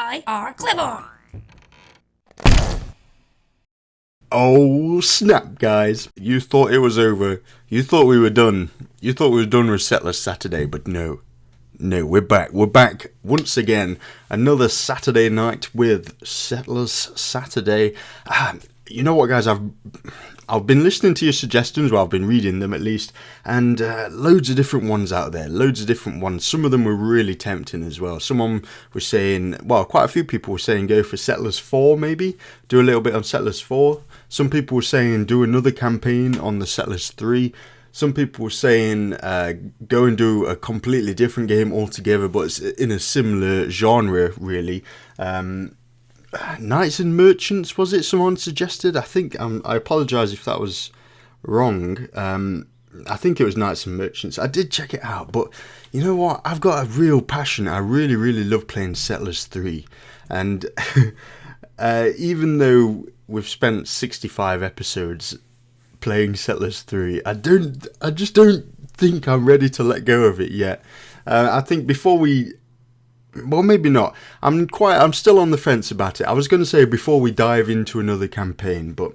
F-I-R clip-on. Oh snap, guys. You thought it was over. You thought we were done. You thought we were done with Settlers Saturday, but no. No, we're back. We're back once again. Another Saturday night with Settlers Saturday. You know what, guys? I've been listening to your suggestions, well, I've been reading them at least, and loads of different ones out there. Loads of different ones. Some of them were really tempting as well. Someone was saying, well, quite a few people were saying go for Settlers 4 maybe. Do a little bit on Settlers 4. Some people were saying do another campaign on the Settlers 3. Some people were saying go and do a completely different game altogether, but it's in a similar genre, really. Knights and Merchants, was it someone suggested? I think, I apologise if that was wrong. I think it was Knights and Merchants. I did check it out, but you know what? I've got a real passion. I really, really love playing Settlers 3. And even though we've spent 65 episodes playing Settlers 3, I just don't think I'm ready to let go of it yet. I think before we, well, maybe not. I'm still on the fence about it. I was going to say before we dive into another campaign, but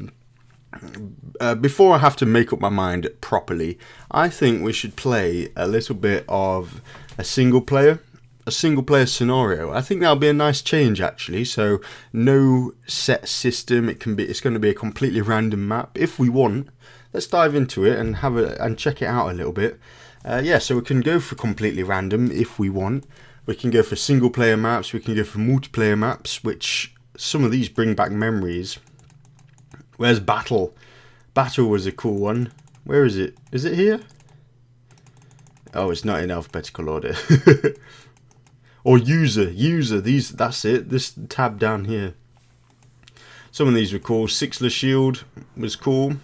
before I have to make up my mind properly, I think we should play a little bit of a single player scenario. I think that'll be a nice change, actually. So no set system. It's going to be a completely random map if we want. Let's dive into it and check it out a little bit. So we can go for completely random if we want. We can go for single player maps. We can go for multiplayer maps, which some of these bring back memories. Where's Battle? Battle was a cool one. Where is it? Is it here? Oh, it's not in alphabetical order. Or user. That's it. This tab down here. Some of these were cool. Sixler Shield was cool.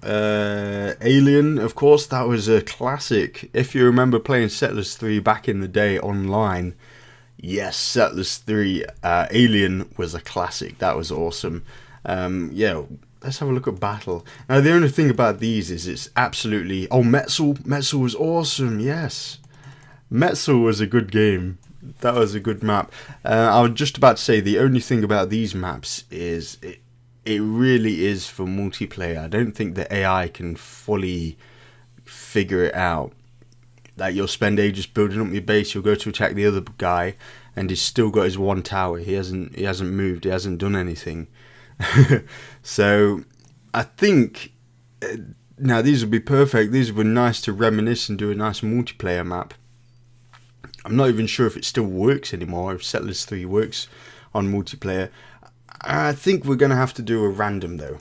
Alien, of course, that was a classic. If you remember playing Settlers 3 back in the day online, yes, Settlers 3 Alien was a classic. That was awesome. Let's have a look at Battle. Now, the only thing about these is it's absolutely... Oh, Metzel was awesome, yes. Metzel was a good game. That was a good map. I was just about to say the only thing about these maps is it really is for multiplayer. I don't think the AI can fully figure it out. Like, you'll spend ages building up your base, you'll go to attack the other guy, and he's still got his one tower. He hasn't moved, he hasn't done anything. So I think now these would be perfect. These would be nice to reminisce and do a nice multiplayer map. I'm not even sure if it still works anymore, if Settlers 3 works on multiplayer. I think we're going to have to do a random, though.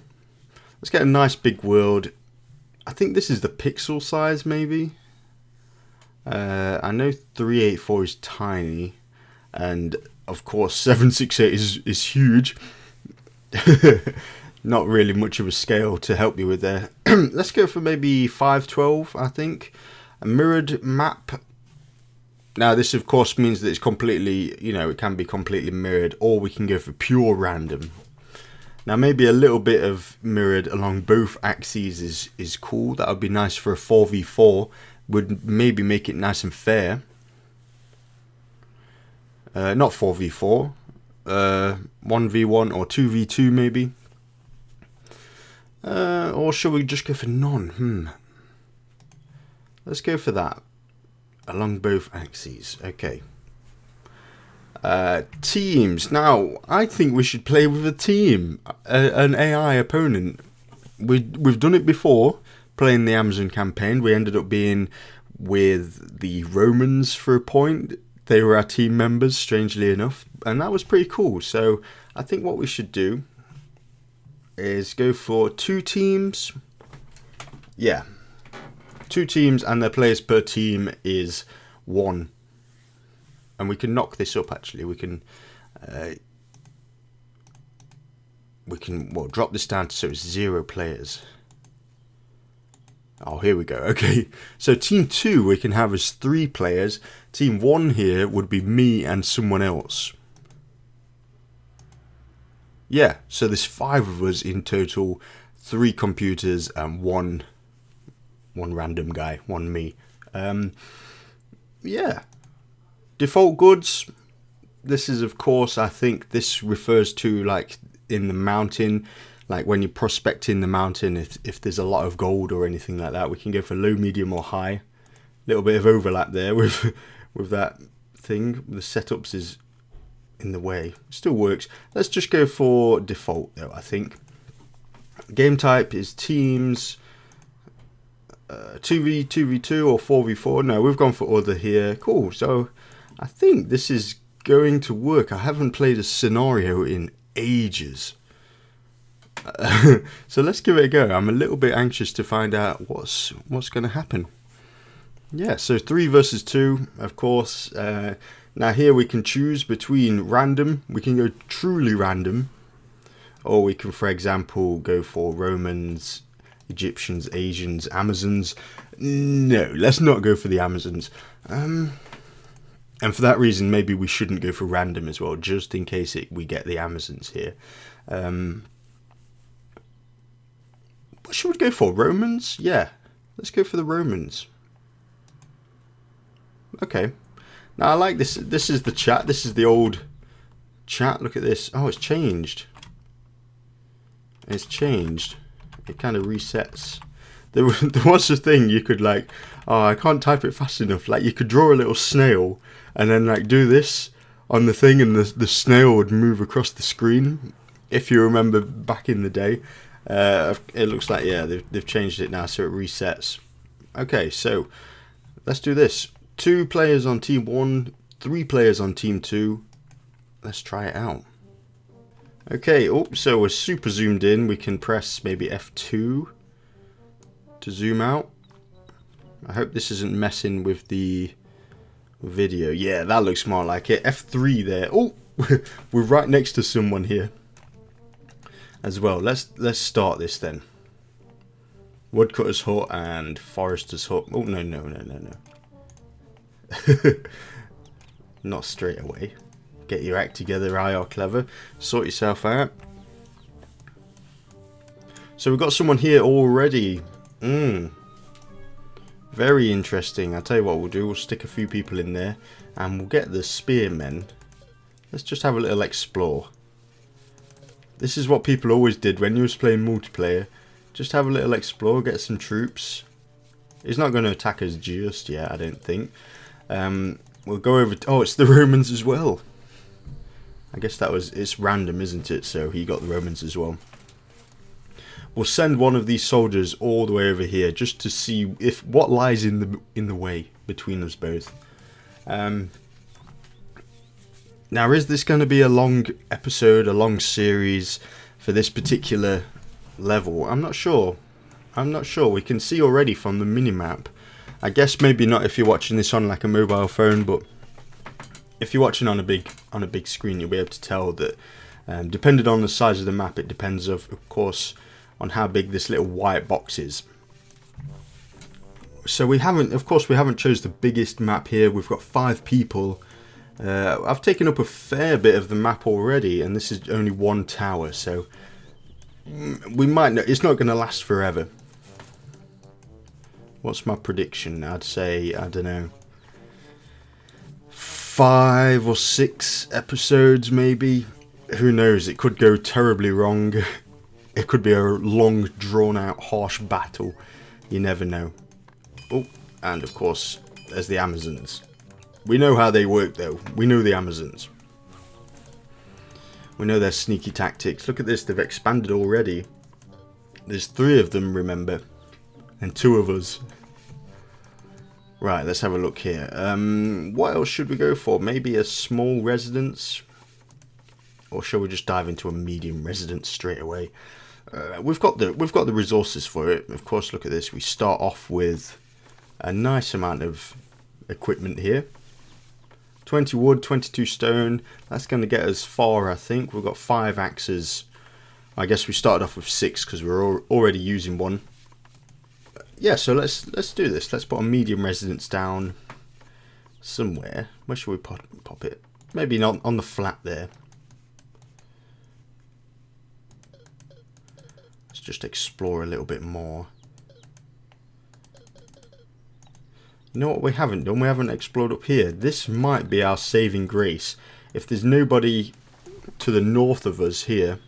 Let's get a nice big world. I think this is the pixel size, maybe. I know 384 is tiny. And, of course, 768 is huge. Not really much of a scale to help you with there. Let's go for maybe 512, I think. A mirrored map. Now, this, of course, means that it's completely, it can be completely mirrored, or we can go for pure random. Now, maybe a little bit of mirrored along both axes is cool. That would be nice for a 4v4. Would maybe make it nice and fair. Not 4v4. 1v1 or 2v2, maybe. Or shall we just go for none? Let's go for that. Along both axes. Okay. Teams. Now, I think we should play with a team. An AI opponent. We've done it before, playing the Amazon campaign. We ended up being with the Romans for a point. They were our team members, strangely enough. And that was pretty cool. So, I think what we should do is go for 2 teams. Yeah. 2 teams, and their players per team is 1. And we can knock this up, actually. We can drop this down so it's 0 players. Oh, here we go. Okay, so team 2 we can have as 3 players. Team 1 here would be me and someone else. Yeah, so there's 5 of us in total. 3 computers and one random guy, 1 me. Yeah. Default goods, This is, of course, I think this refers to like in the mountain, like when you're prospecting the mountain, if there's a lot of gold or anything like that, we can go for low, medium or high. Little bit of overlap there with that thing. The setups is in the way. Still works. Let's just go for default though, I think. Game type is teams, 2v, 2v2 or 4v4. No, we've gone for other here. Cool. So I think this is going to work. I haven't played a scenario in ages. So let's give it a go. I'm a little bit anxious to find out what's going to happen. Yeah, so 3 versus 2, of course. Now here we can choose between random. We can go truly random. Or we can, for example, go for Romans, Egyptians, Asians, Amazons. No, let's not go for the Amazons. And for that reason, maybe we shouldn't go for random as well, just in case we get the Amazons here. What should we go for? Romans? Yeah, let's go for the Romans. Okay. Now I like this. This is the chat. This is the old chat. Look at this. Oh, it's changed. It's changed. It kind of resets. There was a thing you could like, oh, I can't type it fast enough. Like you could draw a little snail and then like do this on the thing and the snail would move across the screen. If you remember back in the day. It looks like, yeah, they've changed it now so it resets. Okay, so let's do this. 2 players on team 1, 3 players on team 2. Let's try it out. Okay, so we're super zoomed in. We can press maybe F2 to zoom out. I hope this isn't messing with the video. Yeah, that looks more like it. F3 there. Oh, we're right next to someone here as well. Let's start this then. Woodcutter's hut and forester's hut. Oh, no. Not straight away. Get your act together, IR clever. Sort yourself out. So we've got someone here already. Very interesting. I'll tell you what we'll do. We'll stick a few people in there and we'll get the spearmen. Let's just have a little explore. This is what people always did when you was playing multiplayer. Just have a little explore, get some troops. He's not going to attack us just yet, I don't think. We'll go over... Oh, it's the Romans as well. I guess it's random, isn't it? So he got the Romans as well. We'll send one of these soldiers all the way over here just to see what lies in the way between us both. Now, is this going to be a long episode, a long series for this particular level? I'm not sure. We can see already from the minimap. I guess maybe not if you're watching this on like a mobile phone, but if you're watching on a big screen, you'll be able to tell that depending on the size of the map, it depends of course on how big this little white box is. So we haven't chose the biggest map here. We've got 5 people. I've taken up a fair bit of the map already, and this is only 1 tower, so we might know it's not going to last forever. What's my prediction? I'd say, I don't know, 5 or 6 episodes maybe. Who knows? It could go terribly wrong. It could be a long, drawn-out, harsh battle. You never know. Oh, and of course, there's the Amazons. We know how they work, though. We know the Amazons. We know their sneaky tactics. Look at this. They've expanded already. There's 3 of them, remember. And 2 of us. Right, let's have a look here. What else should we go for? Maybe a small residence? Or shall we just dive into a medium residence straight away? We've got the resources for it. Of course, look at this. We start off with a nice amount of equipment here. 20 wood, 22 stone. That's going to get us far, I think. We've got 5 axes. I guess we started off with 6 because we're already using one. Yeah, so let's do this. Let's put a medium residence down somewhere. Where should we pop it? Maybe not on the flat there. Let's just explore a little bit more. You know what we haven't done? We haven't explored up here. This might be our saving grace. if there's nobody to the north of us here,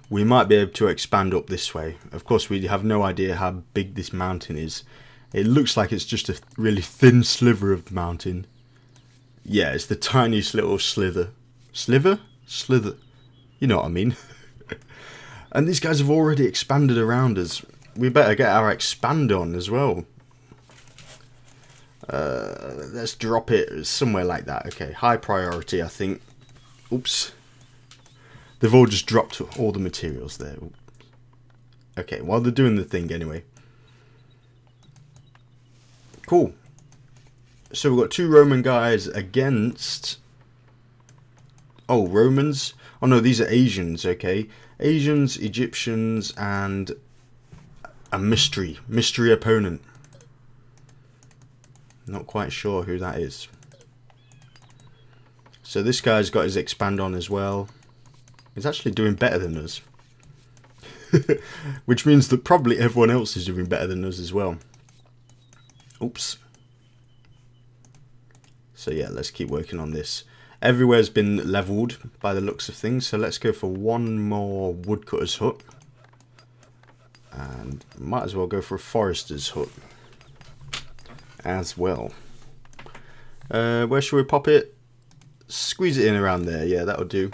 we might be able to expand up this way. Of course, we have no idea how big this mountain is. It looks like it's just a really thin sliver of the mountain. Yeah, it's the tiniest little slither. Slither? Slither. You know what I mean. And these guys have already expanded around us. We better get our expand on as well. Let's drop it somewhere like that. Okay, high priority, I think. Oops. They've all just dropped all the materials there. Okay, well, they're doing the thing anyway. Cool. So we've got 2 Roman guys against... Oh, Romans? Oh no, these are Asians, okay. Asians, Egyptians, and a mystery opponent. Not quite sure who that is. So this guy's got his expand on as well. He's actually doing better than us. Which means that probably everyone else is doing better than us as well. Oops. So yeah, let's keep working on this. Everywhere's been leveled by the looks of things. So let's go for one more woodcutter's hut. And might as well go for a forester's hut as well. Where should we pop it? Squeeze it in around there. Yeah, that'll do.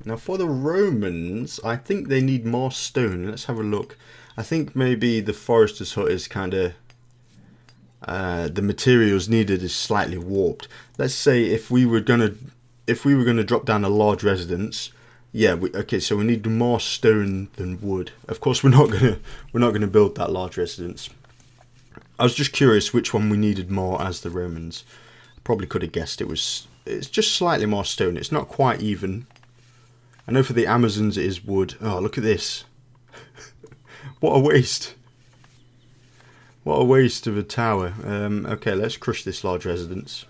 Now for the Romans, I think they need more stone. Let's have a look. I think maybe the forester's hut is kind of... the materials needed is slightly warped. Let's say if we were gonna drop down a large residence, yeah. Okay, so we need more stone than wood. Of course, we're not gonna build that large residence. I was just curious which one we needed more as the Romans. Probably could have guessed it's just slightly more stone. It's not quite even. I know for the Amazons it is wood. Oh, look at this. What a waste. What a waste of a tower. Okay, let's crush this large residence.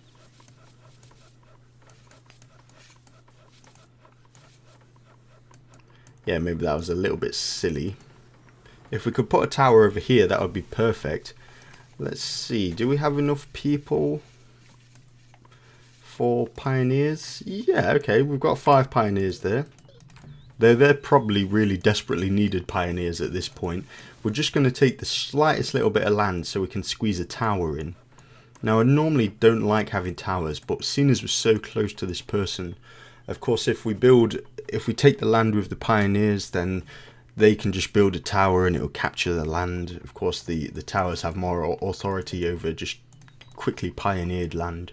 Yeah, maybe that was a little bit silly. If we could put a tower over here, that would be perfect. Let's see, do we have enough people for pioneers? Yeah, okay, we've got 5 pioneers there. They're probably really desperately needed pioneers at this point. We're just going to take the slightest little bit of land so we can squeeze a tower in. Now, I normally don't like having towers, but seeing as we're so close to this person, of course, if we take the land with the pioneers, then they can just build a tower and it will capture the land. Of course, the towers have more authority over just quickly pioneered land.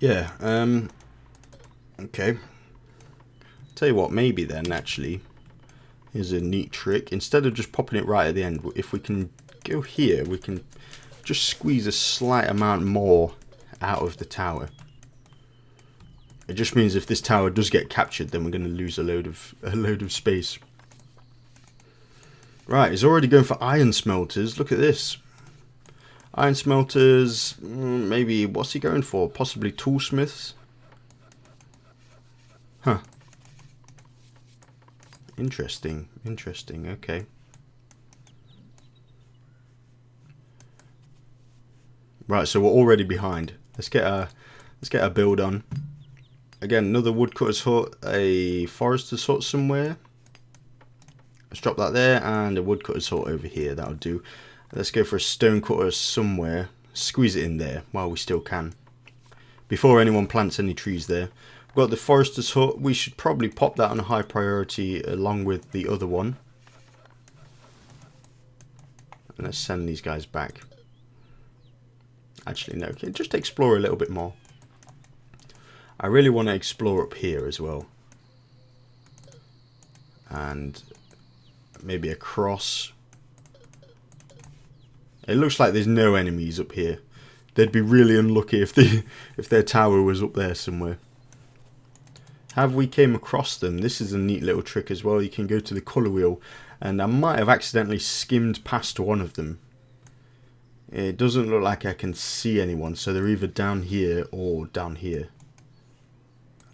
Yeah, okay. Tell you what, maybe then, actually, here's a neat trick. Instead of just popping it right at the end, if we can go here, we can just squeeze a slight amount more out of the tower. It just means if this tower does get captured, then we're going to lose a load of space. Right, he's already going for iron smelters. Look at this. Iron smelters, maybe, what's he going for? Possibly toolsmiths? Huh. Interesting, okay. Right, so we're already behind. Let's get our build on. Again, another woodcutter's hut, a forester's hut somewhere. Let's drop that there, and a woodcutter's hut over here, that'll do. Let's go for a stonecutter somewhere. Squeeze it in there while we still can. Before anyone plants any trees there. We've got the forester's hut. We should probably pop that on a high priority along with the other one. And let's send these guys back. Actually, no, okay, just explore a little bit more. I really want to explore up here as well. And maybe across. It looks like there's no enemies up here. They'd be really unlucky if their tower was up there somewhere. Have we came across them? This is a neat little trick as well. You can go to the colour wheel, and I might have accidentally skimmed past one of them. It doesn't look like I can see anyone, so they're either down here or down here.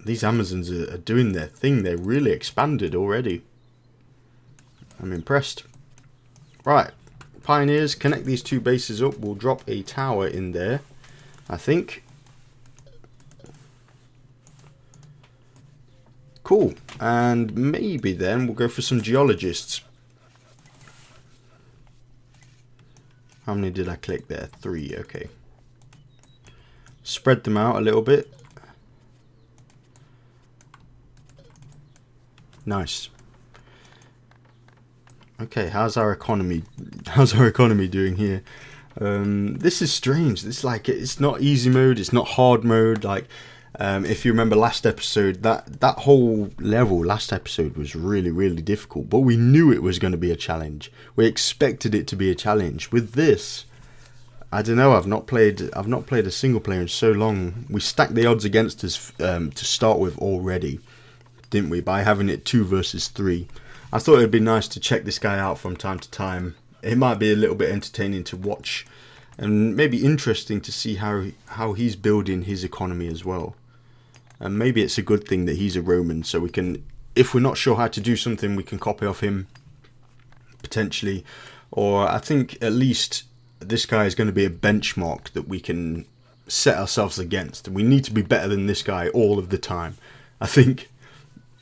These Amazons are doing their thing. They're really expanded already. I'm impressed. Right, pioneers, connect these two bases up. We'll drop a tower in there, I think. Cool. And maybe then we'll go for some geologists. How many did I click there? 3, okay. Spread them out a little bit. Nice. Okay, how's our economy doing here? This is strange. This is like, it's not easy mode, it's not hard mode. Like, if you remember last episode, that whole level last episode was really difficult, but we knew it was going to be a challenge. We expected it to be a challenge. With this, I don't know. I've not played a single player in so long. We stacked the odds against us to start with already, didn't we? By having it 2 versus 3. I thought it'd be nice to check this guy out from time to time. It might be a little bit entertaining to watch, and maybe interesting to see how he's building his economy as well. And maybe it's a good thing that he's a Roman, so we can, if we're not sure how to do something, we can copy off him, potentially. Or I think at least this guy is going to be a benchmark that we can set ourselves against. We need to be better than this guy all of the time. I think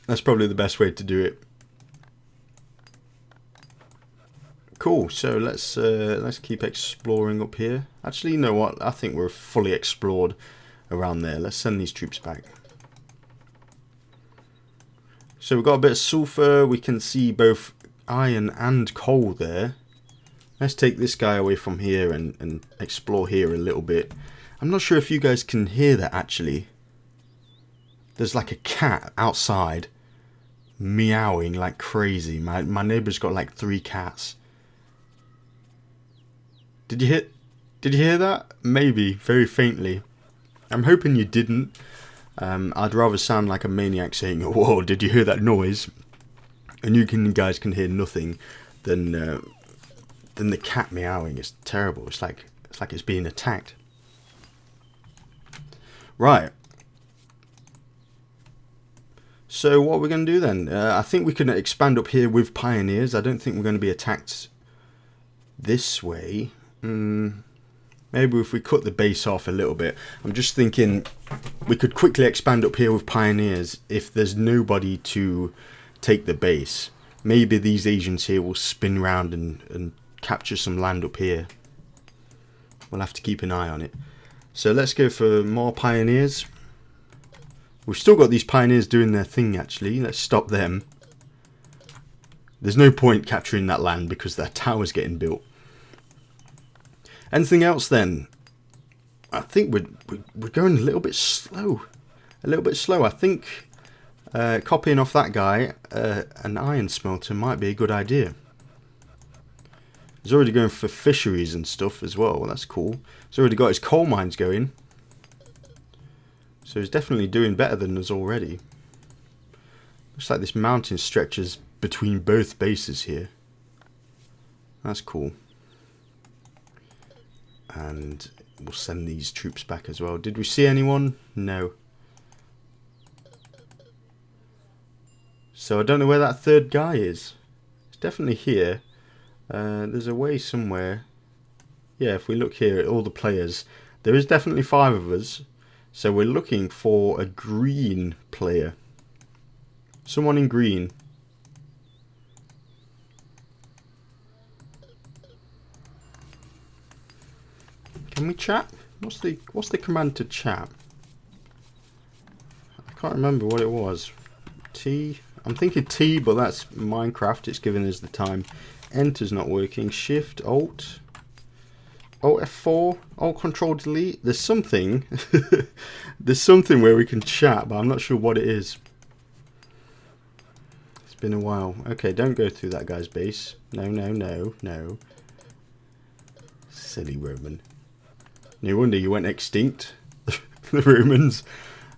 that's probably the best way to do it. Cool, so let's keep exploring up here. Actually, you know what? I think we're fully explored around there. Let's send these troops back. So we've got a bit of sulfur. We can see both iron and coal there. Let's take this guy away from here and explore here a little bit. I'm not sure if you guys can hear that actually. There's like a cat outside meowing like crazy. My neighbour's got like 3 cats. Did you hear that? Maybe, very faintly. I'm hoping you didn't. I'd rather sound like a maniac saying, "Whoa, did you hear that noise?" And you guys can hear nothing than the cat meowing. It's terrible. It's like it's being attacked. Right. So what we're going to do then? I think we can expand up here with pioneers. I don't think we're going to be attacked this way. Maybe if we cut the base off a little bit. I'm just thinking we could quickly expand up here with pioneers if there's nobody to take the base. Maybe these agents here will spin round and capture some land up here. We'll have to keep an eye on it. So let's go for more pioneers. We've still got these pioneers doing their thing actually. Let's stop them. There's no point capturing that land because their tower's getting built. Anything else then? I think we're going a little bit slow. I think copying off that guy, an iron smelter might be a good idea. He's already going for fisheries and stuff as well. That's cool. He's already got his coal mines going. So he's definitely doing better than us already. Looks like this mountain stretches between both bases here. That's cool. And we'll send these troops back as well. Did we see anyone? No. So I don't know where that 3rd guy is. It's definitely here. There's a way somewhere. Yeah, if we look here at all the players, there is definitely 5 of us. So we're looking for a green player. Someone in green. Can we chat? What's the command to chat? I can't remember what it was. T. I'm thinking T, but that's Minecraft. It's giving us the time. Enter's not working. Shift, Alt. Alt F4. Alt Control Delete. There's something. There's something where we can chat, but I'm not sure what it is. It's been a while. Okay, don't go through that guy's base. No. Silly Roman. No wonder you went extinct, the Romans.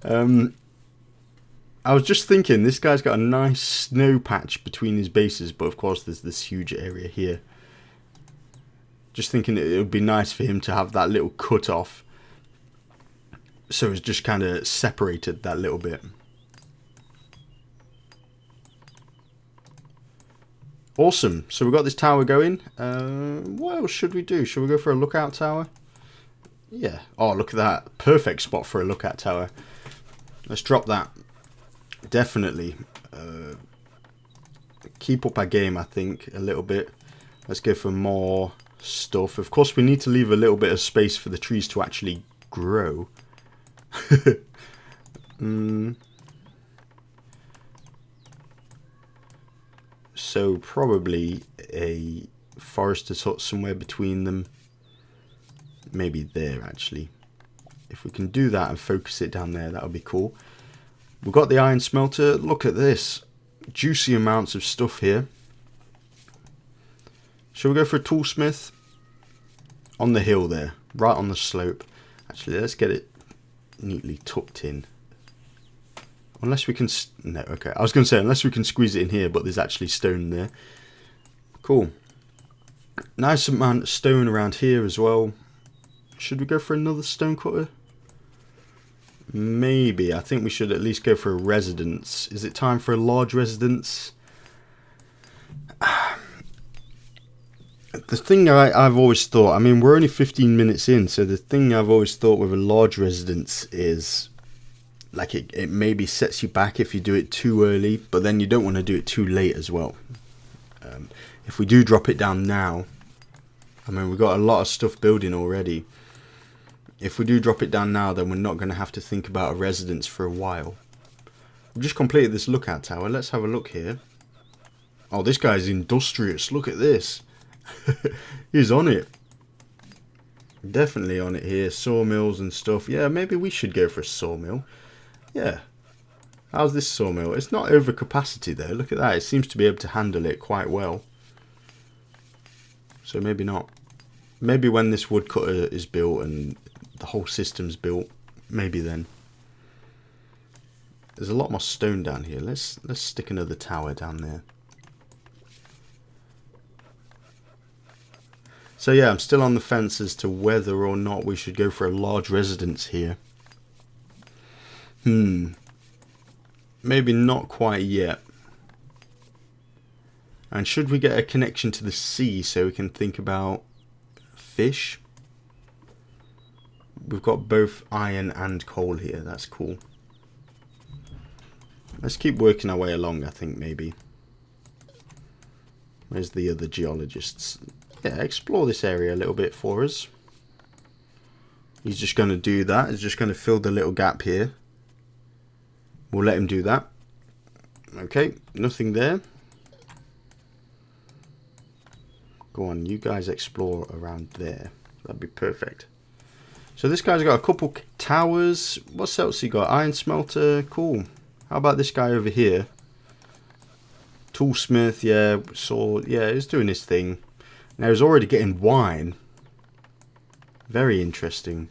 I was just thinking, this guy's got a nice snow patch between his bases, but of course there's this huge area here. Just thinking it would be nice for him to have that little cut off. So it's just kind of separated that little bit. Awesome. So we've got this tower going. What else should we do? Should we go for a lookout tower? Yeah. Oh, look at that. Perfect spot for a lookout tower. Let's drop that. Definitely. Keep up our game, I think, a little bit. Let's go for more stuff. Of course, we need to leave a little bit of space for the trees to actually grow. So probably a forester's hut somewhere between them. Maybe there, actually. If we can do that and focus it down there, that would be cool. We've got the iron smelter. Look at this. Juicy amounts of stuff here. Shall we go for a toolsmith? On the hill there. Right on the slope. Actually, let's get it neatly tucked in. Unless we can... No, okay. I was going to say, unless we can squeeze it in here, but there's actually stone there. Cool. Nice amount of stone around here as well. Should we go for another stone cutter? Maybe. I think we should at least go for a residence. Is it time for a large residence? The thing I've always thought, I mean, we're only 15 minutes in, so the thing I've always thought with a large residence is, like, it maybe sets you back if you do it too early, but then you don't want to do it too late as well. If we do drop it down now, I mean, we've got a lot of stuff building already. If we do drop it down now, then we're not going to have to think about a residence for a while. We've just completed this lookout tower. Let's have a look here. Oh, this guy's industrious. Look at this. He's on it. Definitely on it here. Sawmills and stuff. Yeah, maybe we should go for a sawmill. Yeah. How's this sawmill? It's not over capacity though. Look at that. It seems to be able to handle it quite well. So maybe not. Maybe when this woodcutter is built and the whole system's built, maybe then. There's a lot more stone down here. Let's stick another tower down there. So yeah, I'm still on the fence as to whether or not we should go for a large residence here. Maybe not quite yet. And should we get a connection to the sea so we can think about fish? We've got both iron and coal here. That's cool. Let's keep working our way along, I think, maybe. Where's the other geologists? Yeah, explore this area a little bit for us. He's just going to do that. He's just going to fill the little gap here. We'll let him do that. Okay, nothing there. Go on, you guys explore around there. That'd be perfect. So this guy's got a couple towers. What else he got? Iron smelter. Cool. How about this guy over here? Toolsmith. Yeah. Sword. Yeah, he's doing his thing. Now he's already getting wine. Very interesting.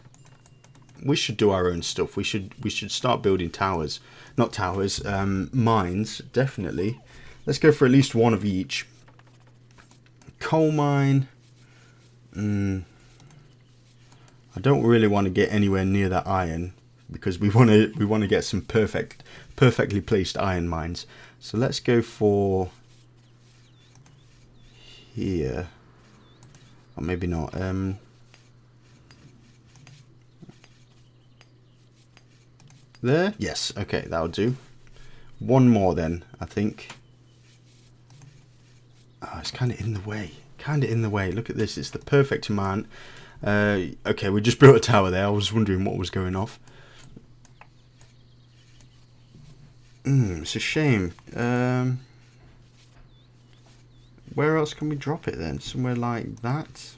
We should do our own stuff. We should start building towers. Not towers. Mines. Definitely. Let's go for at least one of each. Coal mine. I don't really want to get anywhere near that iron because we want to get some perfectly placed iron mines. So let's go for here, or maybe not. There, yes, okay, that'll do. One more then, I think. Oh, it's kind of in the way. Look at this. It's the perfect amount. Okay, we just built a tower there. I was wondering what was going off. It's a shame. Where else can we drop it then? Somewhere like that?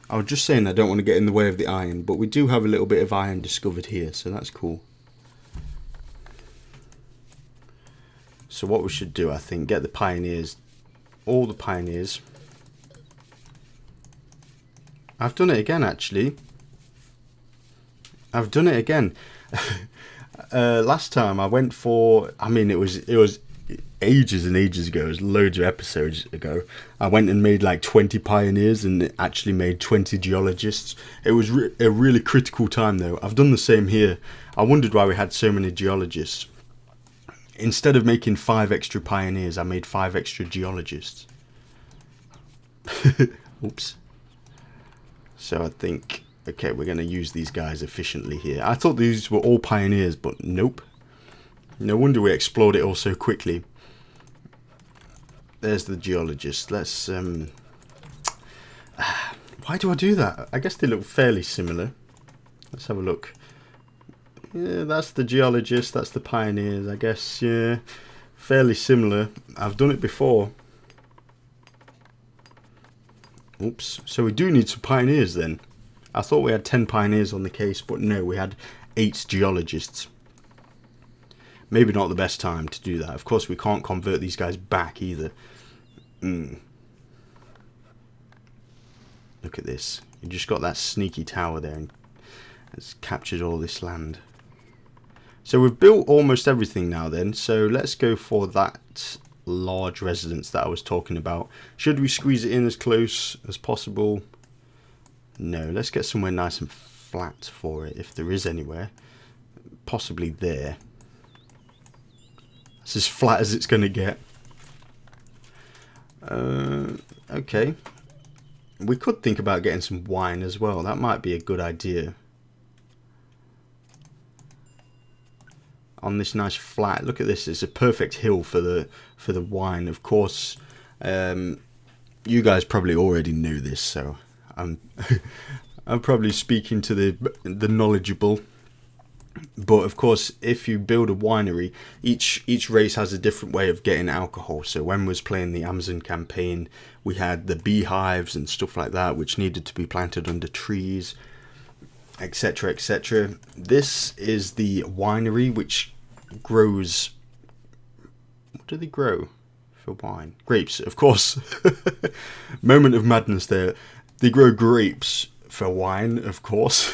I was just saying I don't want to get in the way of the iron, but we do have a little bit of iron discovered here, so that's cool. So what we should do, I think, get the pioneers, all the pioneers. I've done it again, actually. I've done it again. Last time I went for, I mean, it was ages and ages ago. It was loads of episodes ago. I went and made like 20 pioneers and actually made 20 geologists. It was a really critical time though. I've done the same here. I wondered why we had so many geologists. instead of making 5 extra pioneers, I made 5 extra geologists. Oops. So I think, okay, we're going to use these guys efficiently here. I thought these were all pioneers, but nope. No wonder we explored it all so quickly. There's the geologist. Let's, why do I do that? I guess they look fairly similar. Let's have a look. Yeah, that's the geologist, that's the pioneers, I guess, yeah. Fairly similar. I've done it before. Oops. So we do need some pioneers then. I thought we had 10 pioneers on the case, but no, we had 8 geologists. Maybe not the best time to do that. Of course, we can't convert these guys back either. Look at this. You just got that sneaky tower there and it's captured all this land. So we've built almost everything now then. So let's go for that large residence that I was talking about. Should we squeeze it in as close as possible? No, let's get somewhere nice and flat for it, if there is anywhere. Possibly there. It's as flat as it's going to get. Okay. We could think about getting some wine as well. That might be a good idea. On this nice flat, look at this. It's a perfect hill for the wine. Of course, you guys probably already know this, so I'm probably speaking to the knowledgeable. But of course, if you build a winery, each race has a different way of getting alcohol. So when we was playing the Amazon campaign, we had the beehives and stuff like that, which needed to be planted under trees, etc., etc. This is the winery, which grows. What do they grow for wine? Grapes, of course. Moment of madness there. They grow grapes for wine, of course.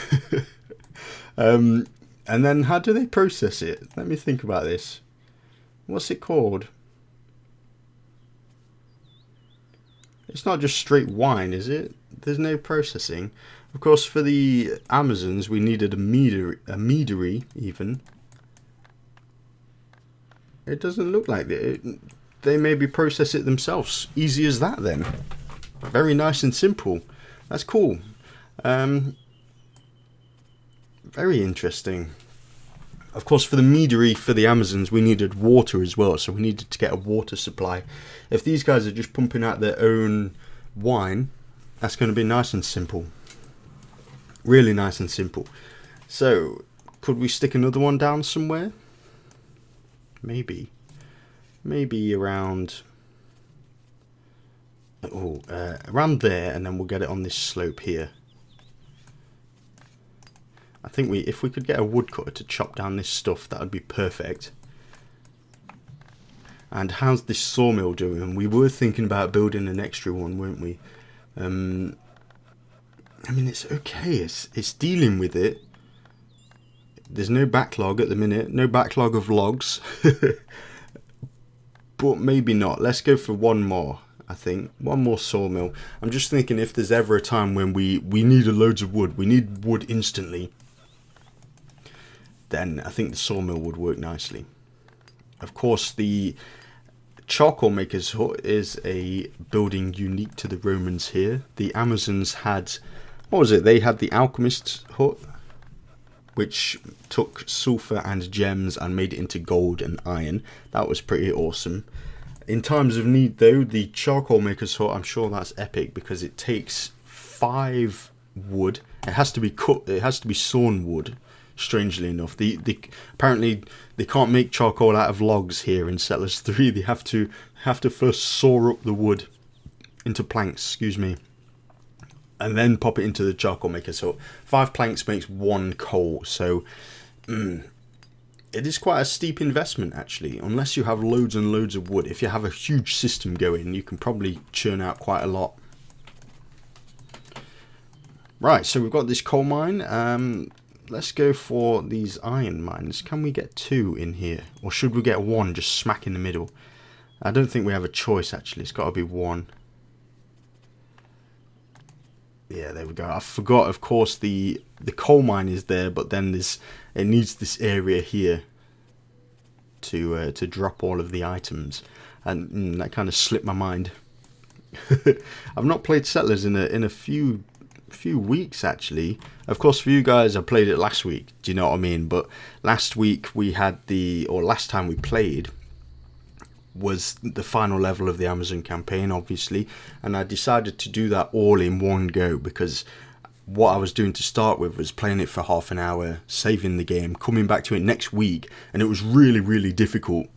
And then how do they process it? Let me think about this. What's it called? It's not just straight wine, is it? There's no processing. Of course, for the Amazons, we needed a meadery even. It doesn't look like it. They maybe process it themselves. Easy as that then. Very nice and simple. That's cool. Very interesting. Of course, for the meadery for the Amazons, we needed water as well, so we needed to get a water supply. If these guys are just pumping out their own wine, that's going to be nice and simple. Really nice and simple. So, could we stick another one down somewhere? Maybe. Maybe around... around there, and then we'll get it on this slope here. I think if we could get a woodcutter to chop down this stuff, that would be perfect. And how's this sawmill doing? We were thinking about building an extra one, weren't we? I mean, it's okay. It's dealing with it. There's no backlog at the minute. No backlog of logs. But maybe not. Let's go for one more, I think. One more sawmill. I'm just thinking if there's ever a time when we need loads of wood. We need wood instantly. Then I think the sawmill would work nicely. Of course, the charcoal maker's hut is a building unique to the Romans here. The Amazons had, what was it? They had the alchemist's hut, which took sulfur and gems and made it into gold and iron. That was pretty awesome. In times of need, though, the charcoal maker's hut, I'm sure that's epic because it takes 5 wood. It has to be cut. It has to be sawn wood. Strangely enough, apparently they can't make charcoal out of logs here in Settlers 3. They have to first saw up the wood into planks, excuse me, and then pop it into the charcoal maker. So 5 planks makes 1 coal. So it is quite a steep investment actually, unless you have loads and loads of wood. If you have a huge system going, you can probably churn out quite a lot. Right, so we've got this coal mine. Let's go for these iron mines. Can we get 2 in here? Or should we get 1 just smack in the middle? I don't think we have a choice actually. It's got to be 1. Yeah, there we go. I forgot, of course, the coal mine is there, but then it needs this area here. to drop all of the items, and that kind of slipped my mind. I've not played Settlers in a few weeks actually. Of course, for you guys, I played it last week. Do you know what I mean? But last week we had last time we played was the final level of the Amazon campaign, obviously, and I decided to do that all in one go, because what I was doing to start with was playing it for half an hour, saving the game, coming back to it next week, and it was really, really difficult.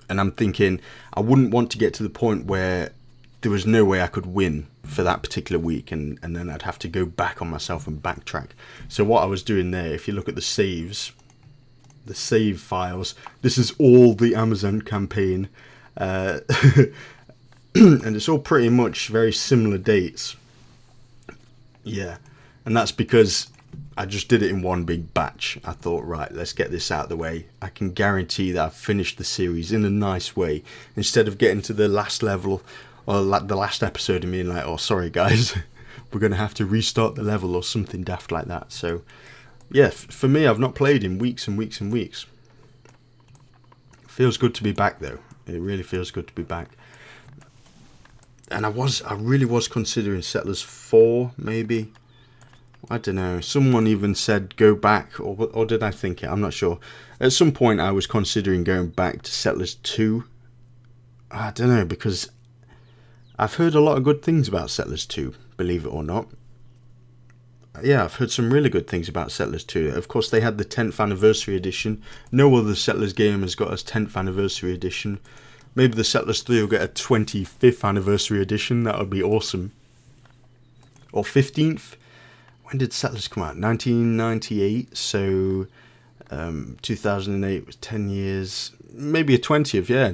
And I'm thinking I wouldn't want to get to the point where there was no way I could win for that particular week, and then I'd have to go back on myself and backtrack. So what I was doing there, if you look at the saves, the save files, this is all the Amazon campaign. And it's all pretty much very similar dates. Yeah, and that's because I just did it in one big batch. I thought, right, let's get this out of the way. I can guarantee that I've finished the series in a nice way, instead of getting to the last level or like the last episode and being like, oh, sorry guys, we're going to have to restart the level or something daft like that. So yeah, for me, I've not played in weeks and weeks and weeks. Feels good to be back though. It really feels good to be back. And I really was considering Settlers 4, maybe. I don't know. Someone even said go back, or did I think it? I'm not sure. At some point I was considering going back to Settlers 2. I don't know, because I've heard a lot of good things about Settlers 2, believe it or not. Yeah, I've heard some really good things about Settlers 2. Of course, they had the 10th anniversary edition. No other Settlers game has got a 10th anniversary edition. Maybe the Settlers 3 will get a 25th anniversary edition. That would be awesome. Or 15th. When did Settlers come out? 1998. So 2008 was 10 years. Maybe a 20th, yeah.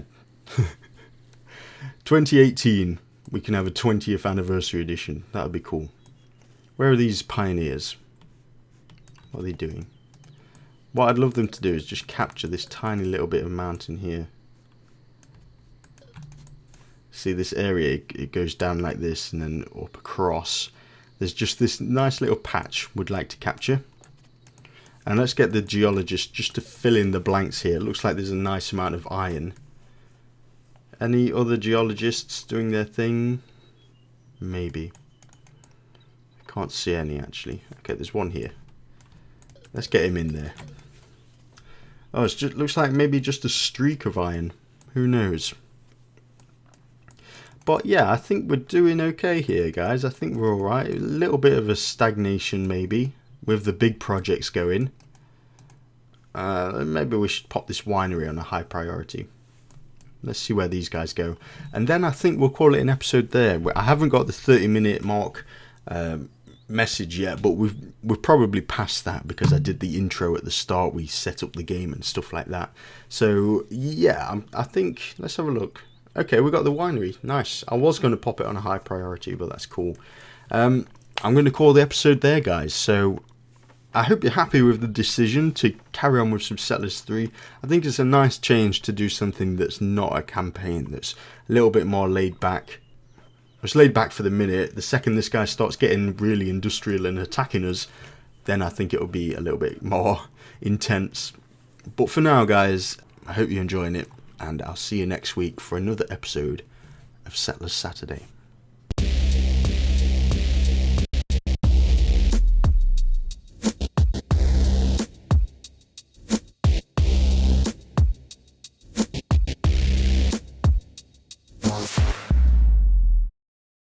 2018, we can have a 20th anniversary edition. That would be cool. Where are these pioneers? What are they doing? What I'd love them to do is just capture this tiny little bit of mountain here. See this area, it goes down like this and then up across. There's just this nice little patch we'd like to capture. And let's get the geologist just to fill in the blanks here. It looks like there's a nice amount of iron. Any other geologists doing their thing? Maybe. Can't see any actually. Okay, there's one here. Let's get him in there. Oh, it just looks like maybe just a streak of iron. Who knows? But yeah, I think we're doing okay here, guys. I think we're alright. A little bit of a stagnation maybe with the big projects going. Maybe we should pop this winery on a high priority. Let's see where these guys go. And then I think we'll call it an episode there. I haven't got the 30-minute mark message yet, but we're probably past that because I did the intro at the start. We set up the game and stuff like that. So yeah, I think let's have a look. Okay, we got the winery. Nice. I was going to pop it on a high priority, but that's cool. I'm going to call the episode there, guys. So I hope you're happy with the decision to carry on with some Settlers 3. I think it's a nice change to do something that's not a campaign, that's a little bit more laid back. It's laid back for the minute. The second this guy starts getting really industrial and attacking us, then I think it'll be a little bit more intense. But for now, guys, I hope you're enjoying it, and I'll see you next week for another episode of Settlers Saturday.